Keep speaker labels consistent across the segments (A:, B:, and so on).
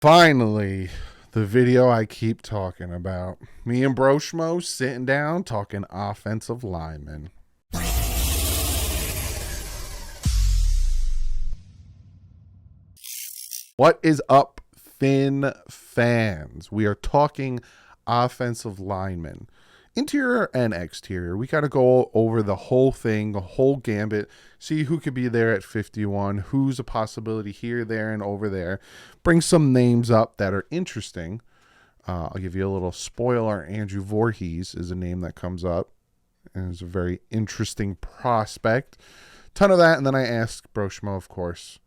A: Finally, the video I keep talking about. Me and Broshmo sitting down talking offensive linemen. What is up, Finn fans? We are talking offensive linemen. Interior and exterior. We got to go over the whole thing, the whole gambit, see who could be there at 51, who's a possibility here, there, and over there. Bring some names up that are interesting. I'll give you a little spoiler. Andrew Voorhees is a name that comes up and is a very interesting prospect. Ton of that. And then I asked Broshmo, of course,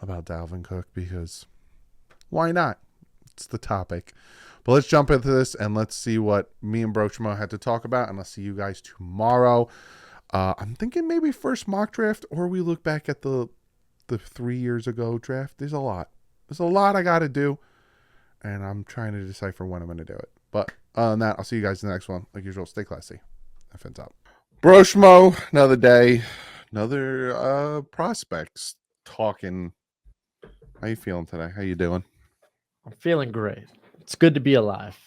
A: about Dalvin Cook because why not? It's the topic. But let's jump into this and let's see what me and Brochmo had to talk about. And I'll see you guys tomorrow. I'm thinking maybe first mock draft, or we look back at the 3 years ago draft. There's a lot. There's a lot I got to do. And I'm trying to decipher when I'm going to do it. But on that, I'll see you guys in the next one. Like usual, stay classy. FN's out. Broshmo, another day. Another prospects talking. How you feeling today? How you doing?
B: I'm feeling great. It's good to be alive.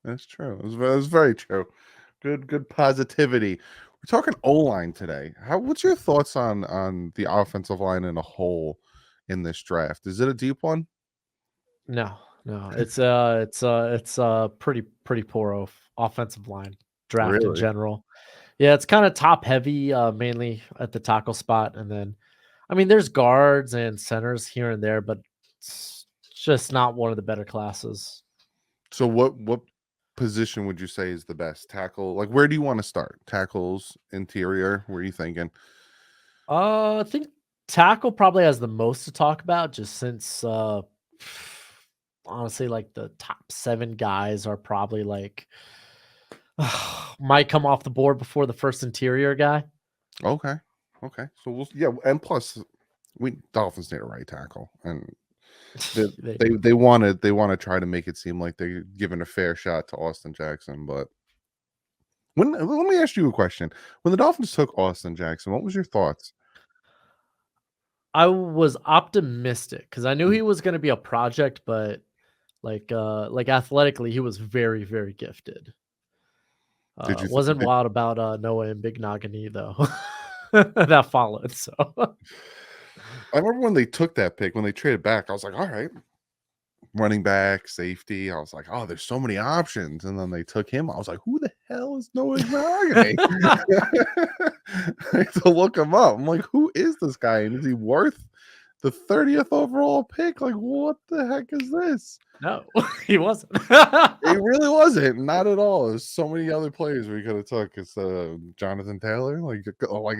A: That's true. It was very true. Good positivity. We're talking O-line today. What's your thoughts on the offensive line in a whole in this draft? Is it a deep one?
B: No. It's pretty poor offensive line draft in
A: Really?
B: general. Yeah, it's kind of top heavy, mainly at the tackle spot, and then, I mean, there's guards and centers here and there, but it's just not one of the better classes.
A: So what position would you say is the best tackle? Like, where do you want to start? Tackles, interior? Where are you thinking?
B: I think tackle probably has the most to talk about, just since honestly, like the top 7 guys are probably like might come off the board before the first interior guy.
A: Okay. So and plus we Dolphins need a right tackle, and they want to try to make it seem like they're giving a fair shot to Austin Jackson, but let me ask you a question. When the Dolphins took Austin Jackson, what was your thoughts?
B: I was optimistic because I knew he was going to be a project, but like athletically, he was very, very gifted.
A: Did you
B: Wasn't wild about Noah and Big Nogany though. That followed. So
A: I remember when they took that pick, when they traded back, I was like, all right, running back, safety. I was like, oh, there's so many options. And then they took him. I was like, who the hell is Noah Igbinoghene? I had to look him up. I'm like, who is this guy? And is he worth the 30th overall pick? Like, what the heck is this?
B: no, he wasn't.
A: He really wasn't. Not at all. There's so many other players we could have took. It's Jonathan Taylor. Like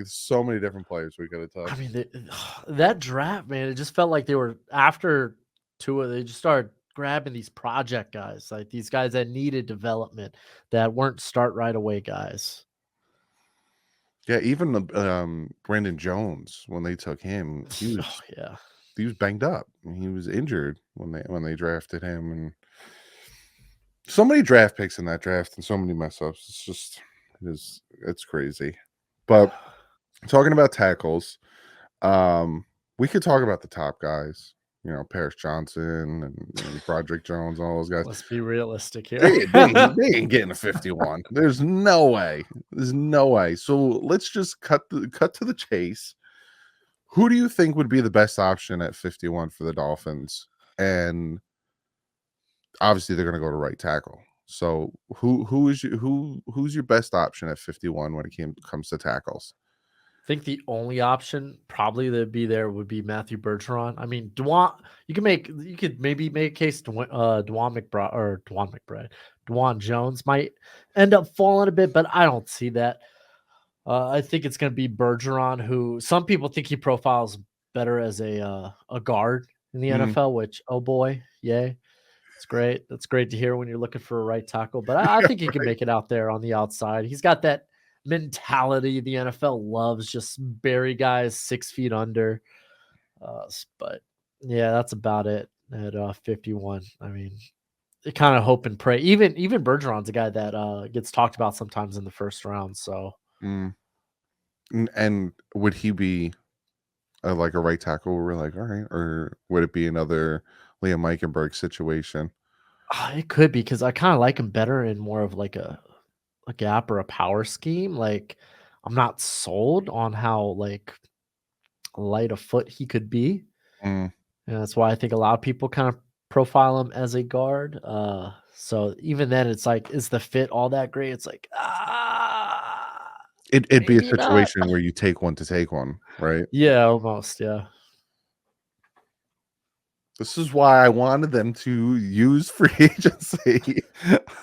A: so many different players we could have took.
B: I mean, that draft, man, it just felt like they were after Tua. They just started grabbing these project guys, like these guys that needed development, that weren't start right away guys.
A: Yeah, even the Brandon Jones, when they took him, he was banged up. He was injured when they drafted him, and so many draft picks in that draft and so many mess ups. It's crazy. But talking about tackles, we could talk about the top guys. You know, Paris Johnson and Broderick Jones, all those guys.
B: Let's be realistic here.
A: They ain't getting a 51. There's no way. There's no way. So let's just cut to the chase. Who do you think would be the best option at 51 for the Dolphins? And obviously they're going to go to right tackle. So who's your best option at 51 when it comes to tackles?
B: I think the only option probably that'd be there would be Matthew Bergeron. I mean, you could maybe make a case Dwan Jones might end up falling a bit, but I don't see that. I think it's going to be Bergeron, who some people think he profiles better as a guard in the NFL, which, oh boy, yay. It's great. That's great to hear when you're looking for a right tackle, but I think he can make it out there on the outside. He's got that mentality the NFL loves, just bury guys 6 feet under. But yeah, that's about it at 51. I mean, kind of hope and pray. Even Bergeron's a guy that gets talked about sometimes in the first round. So,
A: and would he be like a right tackle? Where we're like, all right, or would it be another Liam Eichenberg situation.
B: It could be because I kind of like him better in more of like a gap or a power scheme. Like I'm not sold on how like light of foot he could be.
A: Mm.
B: And that's why I think a lot of people kind of profile him as a guard. So even then, it's like, is the fit all that great? It's like,
A: It'd be a
B: maybe not.
A: situation where you take one to take one, right?
B: Yeah, almost. Yeah.
A: This is why I wanted them to use free agency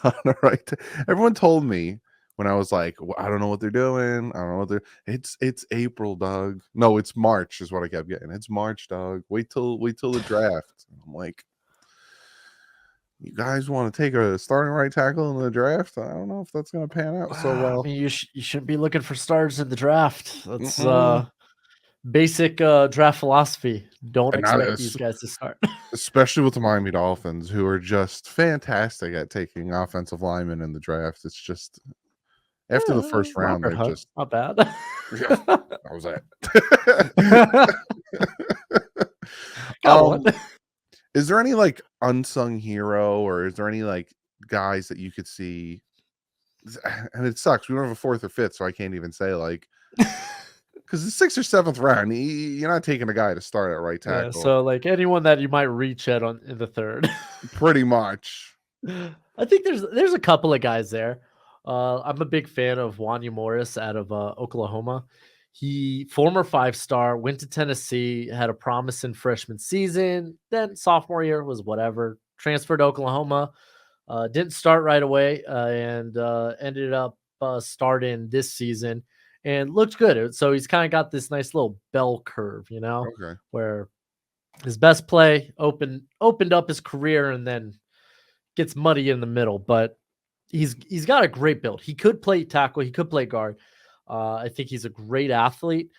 A: on the right. Everyone told me when I was like, I don't know what they're doing. I don't know what they're. It's April, Doug. No, it's March is what I kept getting. It's March, Doug. Wait till the draft. I'm like, you guys want to take a starting right tackle in the draft? I don't know if that's going to pan out so
B: I
A: well.
B: mean, you shouldn't be looking for stars in the draft. That's
A: Mm-mm.
B: basic draft philosophy. Don't
A: And not
B: expect
A: as,
B: these guys to start.
A: especially with the Miami Dolphins, who are just fantastic at taking offensive linemen in the draft. It's just after the first round,
B: Robert
A: they've
B: Hunt,
A: just
B: not bad.
A: yeah, that was it.
B: Got one.
A: Is there any like unsung hero, or is there any like guys that you could see? And it sucks. We don't have a fourth or fifth, so I can't even say like because the sixth or seventh round, you're not taking a guy to start at right
B: Yeah,
A: tackle.
B: so like anyone that you might reach at on in the third.
A: Pretty much.
B: I think there's a couple of guys there. I'm a big fan of Wanya Morris out of Oklahoma. He former 5-star, went to Tennessee, had a promising freshman season. Then sophomore year was whatever. Transferred to Oklahoma, didn't start right away, and ended up starting this season and looked good. So he's kind of got this nice little bell curve,
A: Okay.
B: where his best play opened up his career and then gets muddy in the middle, but he's got a great build. He could play tackle, he could play guard. I think he's a great athlete.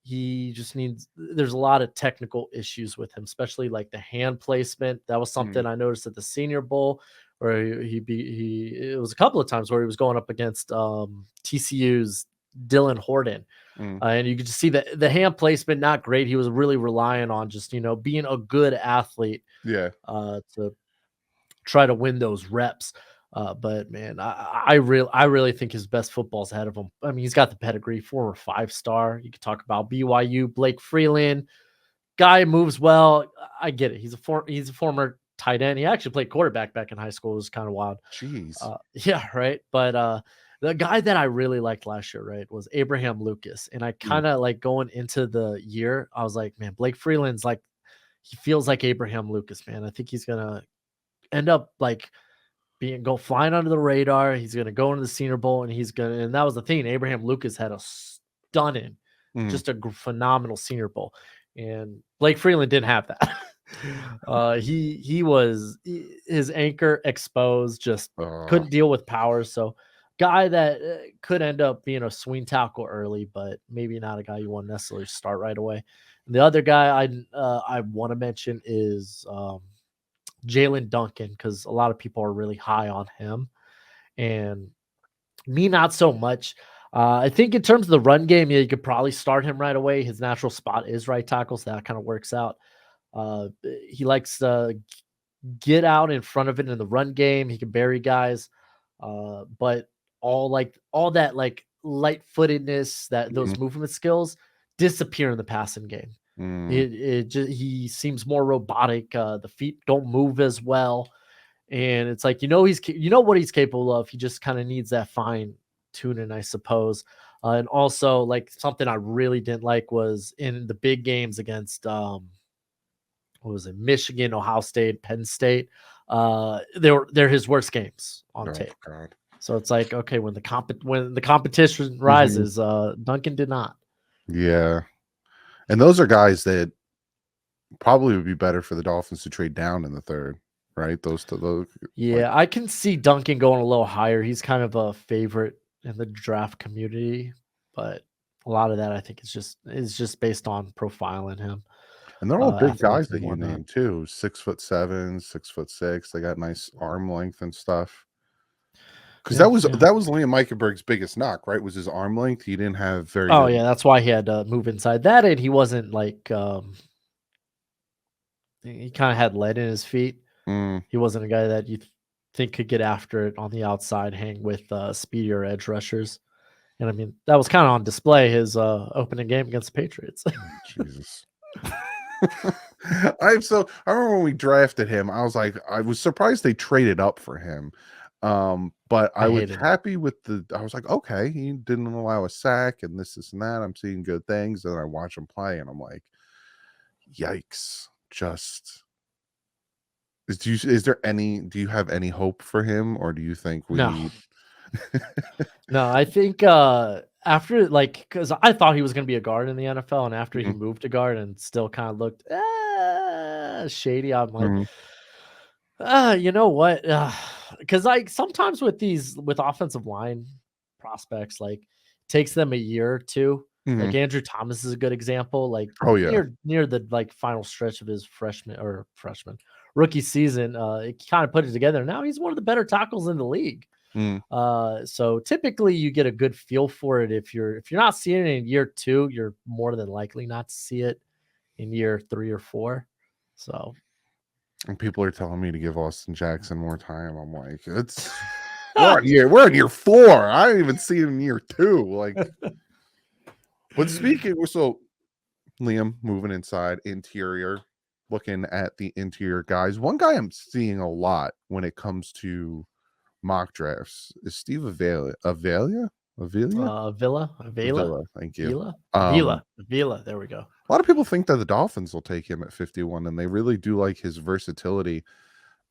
B: He just needs there's a lot of technical issues with him, especially like the hand placement. That was
A: Mm,
B: something I noticed at the Senior Bowl where he it was a couple of times where he was going up against TCU's Dylan Horton.
A: mm,
B: And you could just see the hand placement not great. He was really relying on just being a good athlete
A: yeah.
B: to try to win those reps. But man, I really think his best football's ahead of him. I mean, he's got the pedigree, former 5-star. You could talk about BYU, Blake Freeland, guy moves well. I get it. He's a former tight end. He actually played quarterback back in high school. It was kind of wild.
A: Jeez.
B: Yeah, right. But the guy that I really liked last year, right, was Abraham Lucas. And I
A: Mm,
B: kind of like going into the year, I was like, man, Blake Freeland's like he feels like Abraham Lucas, man. I think he's gonna end up like go flying under the radar. He's gonna go into the Senior Bowl, and that was the thing. Abraham Lucas had a stunning,
A: mm,
B: just a phenomenal Senior Bowl, and Blake Freeland didn't have that. He was his anchor exposed, just
A: uh,
B: couldn't deal with power. So, guy that could end up being a swing tackle early, but maybe not a guy you want to necessarily start right away. And the other guy I want to mention is Jalen Duncan, because a lot of people are really high on him, and me not so much. I think in terms of the run game, yeah, you could probably start him right away. His natural spot is right tackle, so that kind of works out. He likes to get out in front of it in the run game. He can bury guys, but all that like light footedness, that
A: mm,
B: those movement skills disappear in the passing game.
A: mm,
B: It just he seems more robotic. The feet don't move as well, and it's like you know what he's capable of. He just kind of needs that fine tuning, I suppose. And also, like something I really didn't like was in the big games against what was it, Michigan, Ohio State, Penn State. They're his worst games on
A: oh
B: tape.
A: God.
B: So it's like okay, when the competition
A: Mhm.
B: rises, Duncan did not.
A: Yeah. And those are guys that probably would be better for the Dolphins to trade down in the third, right? Those like
B: Yeah, I can see Duncan going a little higher. He's kind of a favorite in the draft community, but a lot of that I think is just based on profiling him,
A: and they're all big
B: athletes
A: guys
B: and
A: that you
B: whatnot.
A: named too. 6'7", 6'6". They got nice arm length and stuff. Because
B: Yeah, yeah.
A: that was Liam Eichenberg's biggest knock, right? Was his arm length. He didn't have very
B: Oh
A: good.
B: yeah, that's why he had to move inside that, and he wasn't like He kind of had lead in his feet.
A: Mm,
B: He wasn't a guy that you think could get after it on the outside, hang with speedier edge rushers. And I mean, that was kind of on display his opening game against the Patriots.
A: Jesus. I remember when we drafted him, I was surprised they traded up for him. But
B: I
A: I was
B: hated it.
A: happy with I was like, okay, he didn't allow a sack and this and that. I'm seeing good things. And I watch him play and I'm like, yikes. Just do you have any hope for him, or do you think we
B: No,
A: need
B: no, I think after because I thought he was going to be a guard in the NFL, and after he
A: Mhm,
B: moved to guard and still kind of looked shady, I'm like,
A: mhm,
B: you know what? Because like sometimes with offensive line prospects, like takes them a year or two. Like
A: mhm.
B: Andrew Thomas is a good example. Like
A: Oh yeah.
B: near the like final stretch of his freshman rookie season, it kind of put it together. Now he's one of the better tackles in the league.
A: Mm.
B: So typically you get a good feel for it if you're not seeing it in year 2, you're more than likely not to see it in year 3 or 4. So
A: And people are telling me to give Austin Jackson more time. I'm like, we're on year 4. I didn't even see it in year 2. Like, but so Liam moving inside interior, looking at the interior guys. One guy I'm seeing a lot when it comes to mock drafts is Steve Avila?
B: Avila,
A: Avila, thank you.
B: Vila,
A: Um,
B: Vila, Vila. There we go.
A: a lot of people think that the Dolphins will take him at 51, and they really do like his versatility.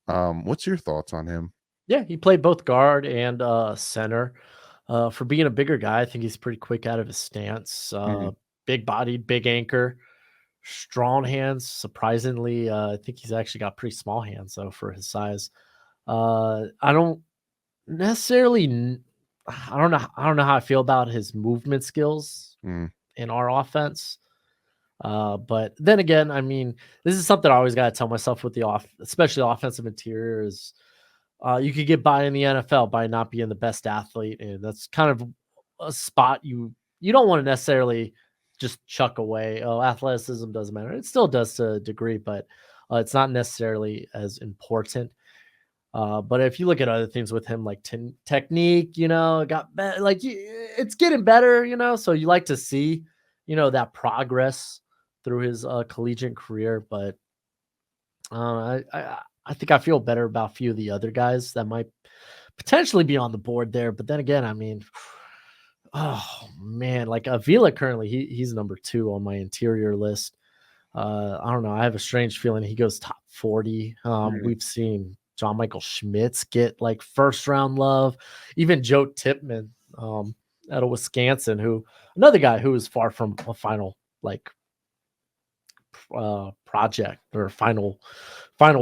A: What's your thoughts on him?
B: Yeah, he played both guard and center. For being a bigger guy, I think he's pretty quick out of his stance.
A: Mhm,
B: Big bodied, big anchor, strong hands. Surprisingly, I think he's actually got pretty small hands though for his size. I don't necessarily. I don't know how I feel about his movement skills
A: mm,
B: in our offense. But then again, I mean, this is something I always got to tell myself with especially the offensive interior is you could get by in the NFL by not being the best athlete, and that's kind of a spot you don't want to necessarily just chuck away. Oh, athleticism doesn't matter. It still does to a degree, but it's not necessarily as important. But if you look at other things with him, like technique, got better. Like it's getting better, So you like to see, that progress through his collegiate career. But I think I feel better about a few of the other guys that might potentially be on the board there. But then again, I mean, oh man, like Avila currently, he's number 2 on my interior list. I don't know. I have a strange feeling he goes top 40.
A: mm.
B: We've seen John Michael Schmitz get like first round love, even Joe Tipman out of Wisconsin, who another guy who is far from a final like project or final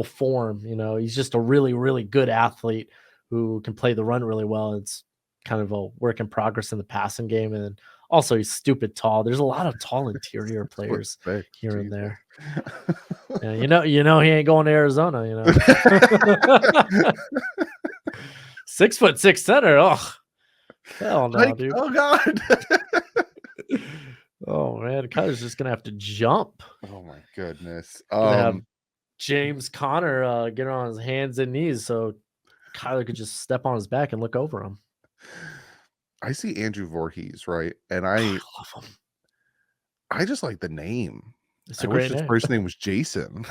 B: form. He's just a really really good athlete who can play the run really well. It's kind of a work in progress in the passing game, and then also he's stupid tall. There's a lot of tall interior
A: Foot
B: players
A: thick,
B: here and
A: Jesus.
B: there. Yeah, he ain't going to Arizona. 6'6" center. Oh hell no,
A: Like,
B: dude.
A: oh god.
B: Oh man, Kyler's just gonna have to jump.
A: Oh my goodness.
B: Gonna have James Conner get on his hands and knees so Kyler could just step on his back and look over him.
A: I see Andrew Voorhees, right? And
B: I love him.
A: I just like the name.
B: It's
A: I
B: a
A: wish
B: great
A: his
B: name.
A: first name was Jason.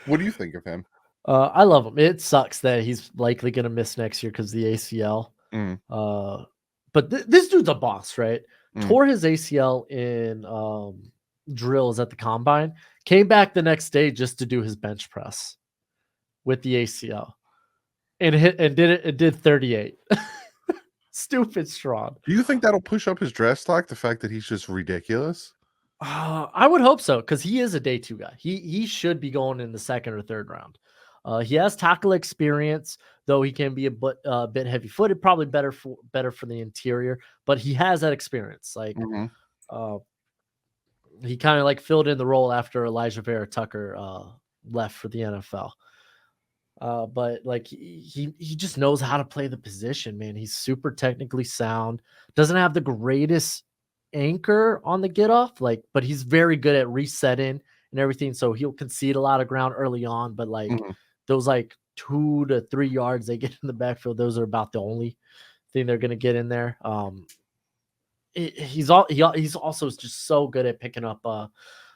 A: What do you think of him?
B: I love him. It sucks that he's likely gonna miss next year because the ACL.
A: Mm,
B: Uh, but this dude's a boss, right?
A: mm.
B: Tore his ACL in drills at the combine. Came back the next day just to do his bench press with the ACL, and did it. It did 38. Stupid strong.
A: Do you think that'll push up his draft stock? The fact that he's just ridiculous.
B: I would hope so because he is a day 2 guy. He should be going in the 2nd or 3rd round. He has tackle experience, though he can be a bit heavy footed. Probably better for the interior, but he has that experience. Like
A: Mhm.
B: uh, he kind of like filled in the role after Elijah Vera Tucker left for the NFL. But like he just knows how to play the position, man. He's super technically sound. Doesn't have the greatest anchor on the get off, like, but he's very good at resetting and everything. So he'll concede a lot of ground early on, but like
A: Mhm.
B: those like 2 to 3 yards they get in the backfield, those are about the only thing they're gonna get in there. He's also just so good at picking up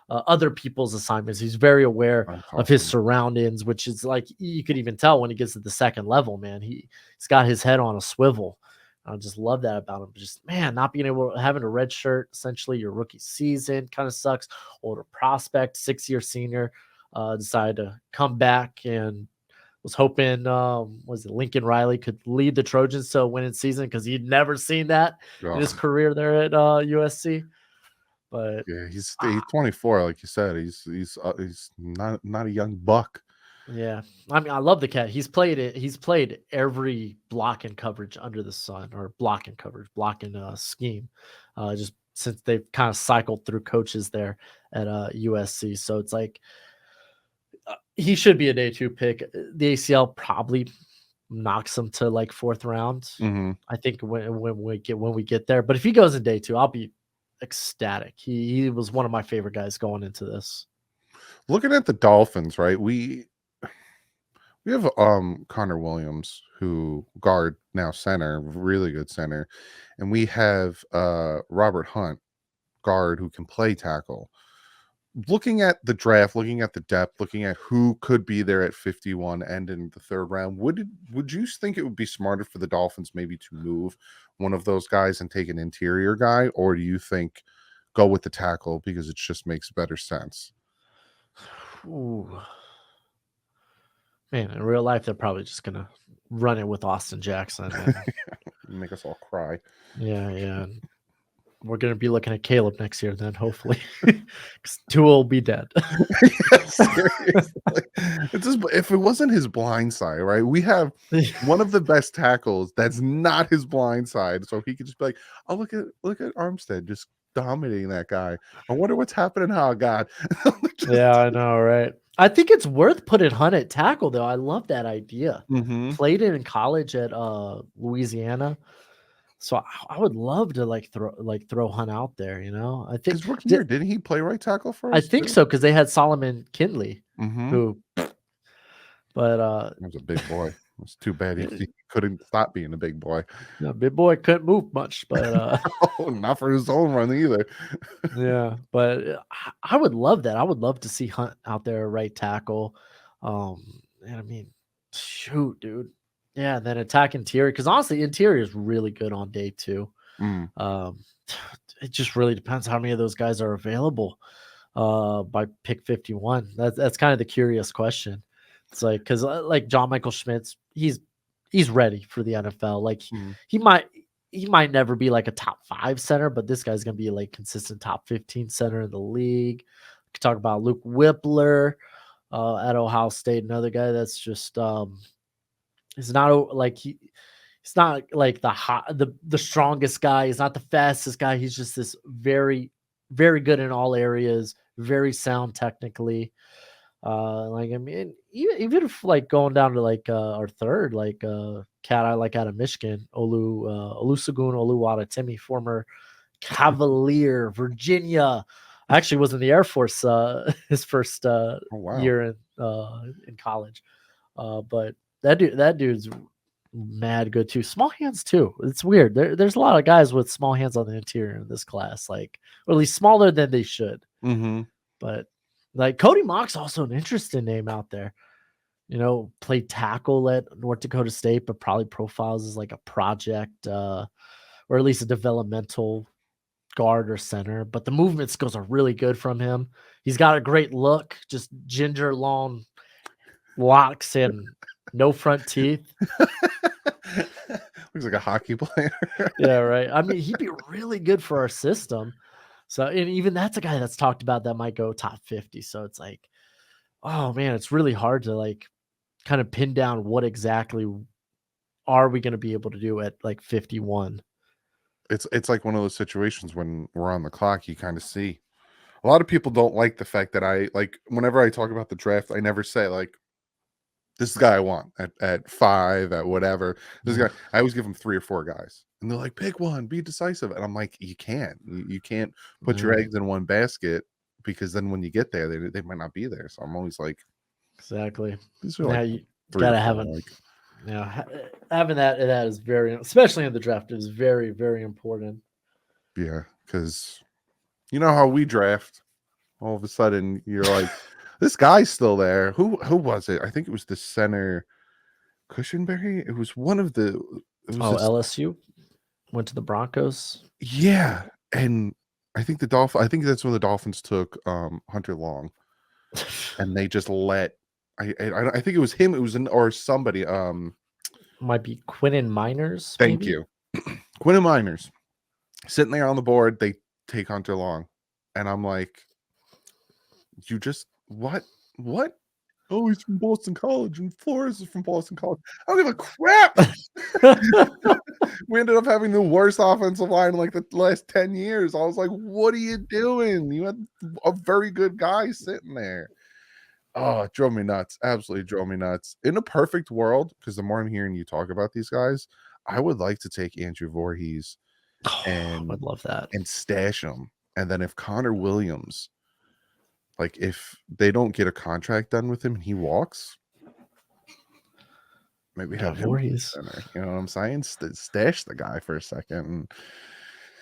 B: other people's assignments. He's very aware
A: That's
B: of his
A: awesome.
B: surroundings, which is like you could even tell when he gets to the second level, man. He's got his head on a swivel. I just love that about him. Just man, not being able having a red shirt essentially your rookie season kind of sucks. Older prospect, 6-year senior, decided to come back and was hoping was it Lincoln Riley could lead the Trojans to a winning season because he'd never seen that in his
A: Ugh.
B: career there at USC. But
A: Yeah, he's
B: ah,
A: 24, like you said. He's not a young buck.
B: yeah, I mean, I love the cat. He's played it. He's played every block and coverage under the sun, or blocking coverage, blocking scheme, just since they've kind of cycled through coaches there at USC. So it's like he should be a day 2 pick. The ACL probably knocks him to like 4th round.
A: Mhm.
B: I think when we get there. But if he goes in day 2, I'll be ecstatic. He was one of my favorite guys going into this.
A: Looking at the Dolphins, right? We have Connor Williams, who guard, now center, really good center, and we have Robert Hunt, guard, who can play tackle. Looking at the draft, looking at the depth, looking at who could be there at 51 and in the third round, would you think it would be smarter for the Dolphins maybe to move one of those guys and take an interior guy, or do you think go with the tackle because it just makes better sense?
B: Ooh. Man, in real life, they're probably just gonna run it with Austin Jackson, and
A: Make us all cry.
B: yeah, yeah, and we're gonna be looking at Caleb next year then, hopefully, 'cause Tua will be dead.
A: Yeah, seriously. It's just, if it wasn't his blind side, right? We have one of the best tackles that's not his blind side, so he could just be like, "Oh, look at Armstead just dominating that guy. I wonder what's happening. Oh God."
B: Yeah,
A: Just,
B: I know, right? I think it's worth putting Hunt at tackle, though. I love that idea.
A: mm-hmm.
B: Played it in college at Louisiana, so I would love to throw Hunt out there. I think
A: His rookie
B: di-
A: year, didn't he play right tackle for
B: I
A: us
B: think
A: too?
B: so because they had Solomon Kindley,
A: Mm-hmm.
B: who, but
A: He was a big boy. It's too bad he couldn't stop being a big boy.
B: yeah, big boy couldn't move much, but
A: Oh, not for his own run either.
B: yeah, but I would love that. I would love to see Hunt out there at right tackle. And I mean, shoot, dude. Yeah, and then attack interior because honestly, interior is really good on day 2.
A: Mm.
B: Um, it just really depends how many of those guys are available by pick 51. That's kind of the curious question. It's like because like John Michael Schmitz, he's ready for the NFL. Like
A: Mm.
B: he might he might never be like a top 5 center, but this guy's gonna be like consistent top 15 center in the league. Could talk about Luke Whippler at Ohio State, another guy that's just he's not like he's not like the strongest guy. He's not the fastest guy. He's just this very good in all areas, very sound technically. Like I mean, even if like going down to like our third, like cat I like out of Michigan, Olusegun Oluwatimi, former Cavalier, Virginia. Actually was in the Air Force his first
A: Oh wow.
B: year in college. But that dude's mad good too. Small hands too. It's weird. There's a lot of guys with small hands on the interior in this class, like or at least smaller than they should.
A: Mm-hmm.
B: But like Cody Mock's also an interesting name out there. Played tackle at North Dakota State, but probably profiles as like a project, or at least a developmental guard or center. But the movement skills are really good from him. He's got a great look, just ginger long locks and no front teeth.
A: Looks like a hockey player.
B: Yeah, right. I mean, he'd be really good for our system. So, and even that's a guy that's talked about that might go top 50. So it's like, oh man, it's really hard to like kind of pin down what exactly are we going to be able to do at like 51.
A: It's like one of those situations when we're on the clock, you kind of see. A lot of people don't like the fact that I like whenever I talk about the draft, I never say like this is the guy I want at 5, at whatever. This
B: Mhm.
A: guy, I always give him 3 or 4 guys. And they're like, pick one, be decisive. And I'm like, you can't. You can't put your eggs in one basket because then when you get there, they might not be there. So I'm always like,
B: exactly.
A: these are
B: Now
A: like
B: you
A: 3 or
B: gotta
A: 4.
B: have having that is very, especially in the draft, is very, very important.
A: Yeah, because you know how we draft. All of a sudden, you're like, this guy's still there. Who was it? I think it was the center, Cushionberry. It was one of the. It was
B: LSU went to the Broncos.
A: yeah, and I think I think that's when the Dolphins took Hunter Long, and they just let. I think it was him. It was or somebody.
B: Might be Quinnen Miners.
A: Thank
B: Maybe?
A: you, Quinn Miners, sitting there on the board. They take Hunter Long, and I'm like, you just what? Oh, he's from Boston College, and Flores is from Boston College. I don't give a crap. We ended up having the worst offensive line in like the last 10 years. I was like, what are you doing? You had a very good guy sitting there. Oh, it drove me nuts. Absolutely drove me nuts. In a perfect world, because the more I'm hearing you talk about these guys, I would like to take Andrew Voorhees and
B: I'd love that.
A: stash him. And then if Connor Williams, like if they don't get a contract done with him and he walks, maybe have him
B: Voorhees.
A: center. You know what I'm saying? Stash the guy for a second.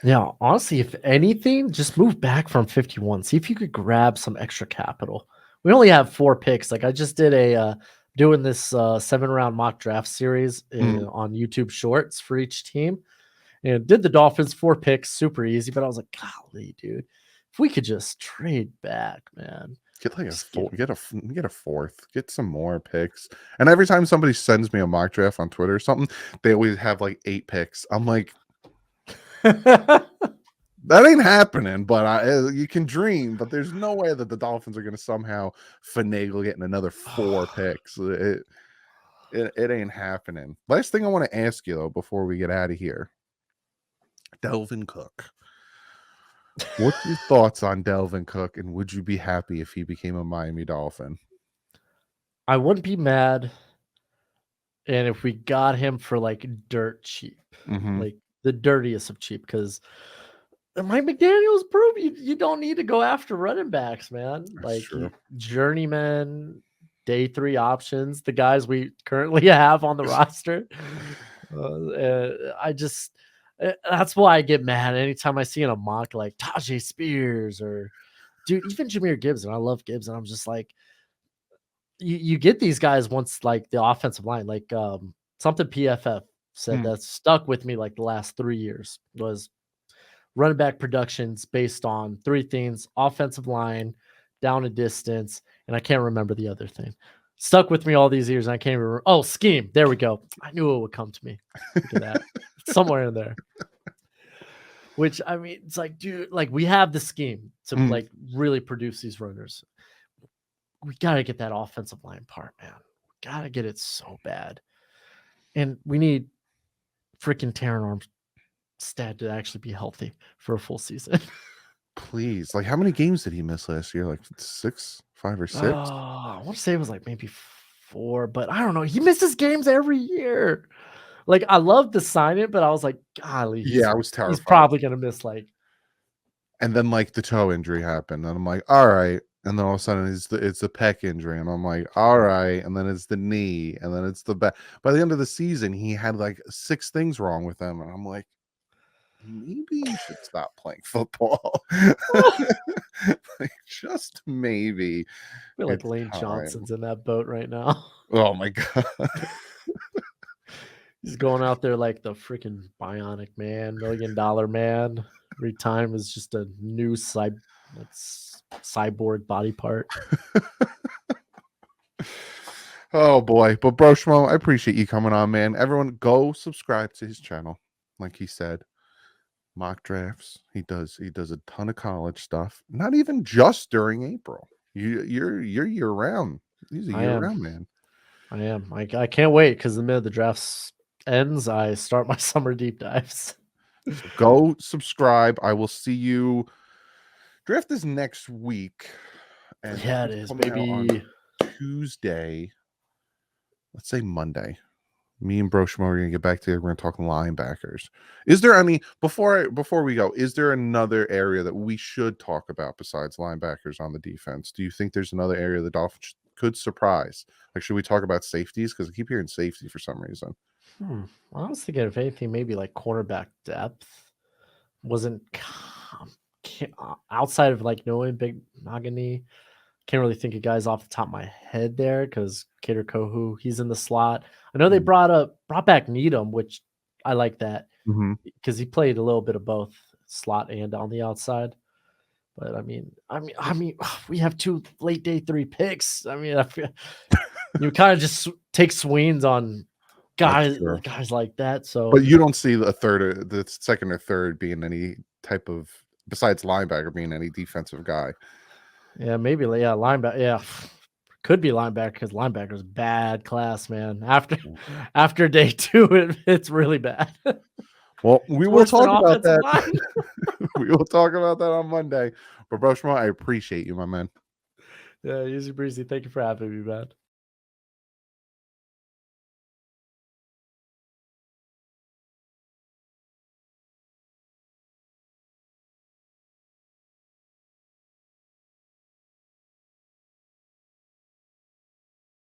B: Yeah, honestly, if anything, just move back from 51. See if you could grab some extra capital. We only have 4 picks. Like I just did doing this 7-round mock draft series on YouTube Shorts for each team, and did the Dolphins 4 picks, super easy. But I was like, golly, dude, if we could just trade back, man.
A: Get like get a fourth, get some more picks. And every time somebody sends me a mock draft on Twitter or something, they always have like 8 picks. I'm like, that ain't happening, but you can dream, but there's no way that the Dolphins are going to somehow finagle getting another 4 picks. It ain't happening. Last thing I want to ask you though, before we get out of here, Dalvin Cook. What's your thoughts on Dalvin Cook, and would you be happy if he became a Miami Dolphin?
B: I wouldn't be mad. And if we got him for like dirt cheap, like the dirtiest of cheap, because Mike McDaniel's proved you don't need to go after running backs, man.
A: That's
B: Like
A: true.
B: journeyman, day 3 options, the guys we currently have on the roster. That's why I get mad anytime I see in a mock like Tajay Spears or dude, even Jahmyr Gibbs, and I love Gibbs, and I'm just like, you get these guys once like the offensive line, like something PFF said that stuck with me like the last 3 years was running back productions based on 3 things: offensive line, down a distance, and I can't remember the other thing. Stuck with me all these years, and I can't remember. Oh, scheme. There we go. I knew it would come to me. Look at that. Somewhere in there. Which, I mean, it's like, dude, like we have the scheme to like really produce these runners. We got to get that offensive line part, man. We got to get it so bad. And we need freaking Terran Armstead to actually be healthy for a full season.
A: Please. Like, how many games did he miss last year? Like 5 or 6?
B: I want to say it was like maybe 4, but I don't know. He misses games every year. Like, I love to sign it, but I was like, golly,
A: Yeah, I was terrified.
B: He's probably going to miss like.
A: And then like the toe injury happened, and I'm like, all right. And then all of a sudden it's the pec injury, and I'm like, all right. And then it's the knee, and then it's the back. By the end of the season, he had like 6 things wrong with him, and I'm like, maybe you should stop playing football. Like, just maybe.
B: I feel like Lane Johnson's in that boat right now.
A: Oh my god.
B: He's going out there like the freaking bionic man, $1 million man. Every time is just a new cyborg body part.
A: Oh boy. But bro Schmo, I appreciate you coming on, man. Everyone go subscribe to his channel. Like he said, mock drafts. He does a ton of college stuff. Not even just during April. You're year round. He's a year round man.
B: I am. I can't wait because the minute the draft ends, I start my summer deep dives.
A: So go subscribe. I will see you. Draft is next week. And
B: it is. Maybe
A: Tuesday. Let's say Monday. Me and Bro Schmo are gonna get back together. We're gonna talk linebackers. Is there any before we go? Is there another area that we should talk about besides linebackers on the defense? Do you think there's another area the Dolphins could surprise? Like, should we talk about safeties? Because I keep hearing safety for some reason.
B: I was thinking if anything, maybe like cornerback depth wasn't outside of like knowing Big Nagani. Can't really think of guys off the top of my head there because Kader Kohu, he's in the slot. I know they brought back Needham, which I like that because he played a little bit of both slot and on the outside. But I mean, we have 2 late day 3 picks. I mean, you kind of just take swings on guys like that. So,
A: but you don't see the second or third being any type of besides linebacker being any defensive guy.
B: Yeah, maybe. Yeah, linebacker. Yeah, could be linebacker because linebacker's bad class, man. After day 2, it's really bad.
A: Well, we will talk about that. We will talk about that on Monday. But Bro Schmo, I appreciate you, my man.
B: Yeah, easy breezy. Thank you for having me, man.